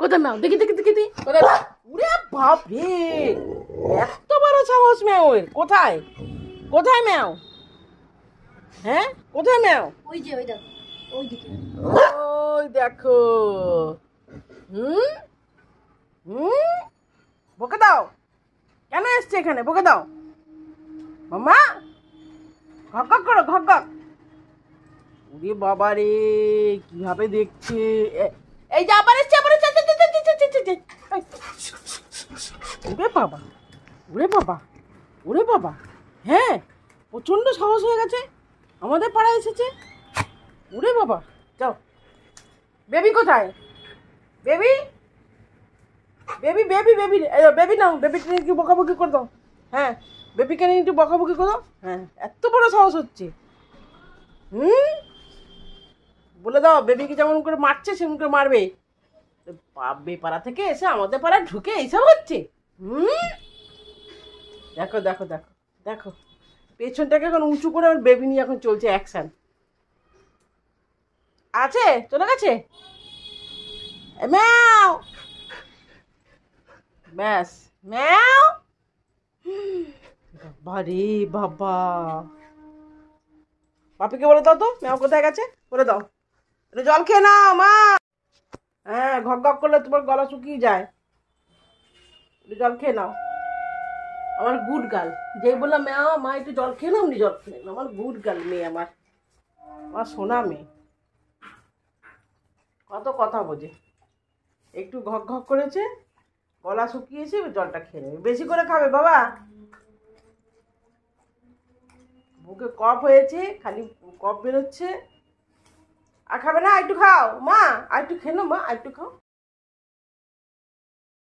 কোথায় ম্যাও? দেখি দেখি দেখি দেখি কোথায়? উরে বাপ রে, এত বড় সাহস ম্যাওয়ের! কোথায় কোথায় ম্যাও? হ্যাঁ কোথায় ম্যাও? ওই যে ওই দেখো, ওই দিকে। ওই দেখো। হুম হুম, বকে দাও। কেন এসছে এখানে? বকে দাও মামা। ঘক ঘক করো, ঘক ঘক। ওরে বাবা রে, কিভাবে দেখছে! এই যে আবার এসছে, আবার এসছে। ওরে বাবা, ওরে বাবা, ওরে বাবা। হ্যাঁ, প্রচন্ড সাহস হয়ে গেছে, আমাদের পাড়ায় এসেছে। ওরে বাবা, যাও। বেবি কোথায়? Baby baby baby baby baby নাও, বেবিকে একটু বকাবকি করে দাও। হ্যাঁ, বেবিকে নিয়ে একটু বকাবকি করে দাও। হ্যাঁ, এত বড় সাহস হচ্ছে। হুম, বলে দাও বেবিকে যেমন করে মারছে সেমন করে মারবে। বেপাড়া থেকে এসে আমাদের পাড়ায় ঢুকে এইসব হচ্ছে। হুম, দেখো দেখো দেখো দেখো, পেছনটাকে এখন উঁচু করে আমার বেবি নিয়ে এখন চলছে অ্যাকশন। আছে, চলে গেছে। ম্যাও, ব্যাস ম্যাও। বাবা রে বাবা, বাপিকে বলে দাও তো ম্যাও কোথায় গেছে, বলে দাও। একটু জল খেয়ে নাও মা। হ্যাঁ, ঘক ঘক করলে তোমার গলা শুকিয়ে যায়। একটু জল খেয়ে নাও। আমার গুড গার্ল, যেই বললাম ম্যাও মা একটু জল খেয়ে নাও, জল খেয়ে নাও। আমার গুড গার্ল মেয়ে, আমার আমার সোনা মেয়ে, কত কথা বোঝে। একটু ঘক ঘক করেছে, গলা শুকিয়েছে, জলটা খেয়ে নেবে। বেশি করে খাবে বাবা, বুকে কফ হয়েছে, খালি কফ বেরোচ্ছে। আর খাবে না? একটু খাও মা, আর একটু খেয়ে নাও মা, আর একটু খাও।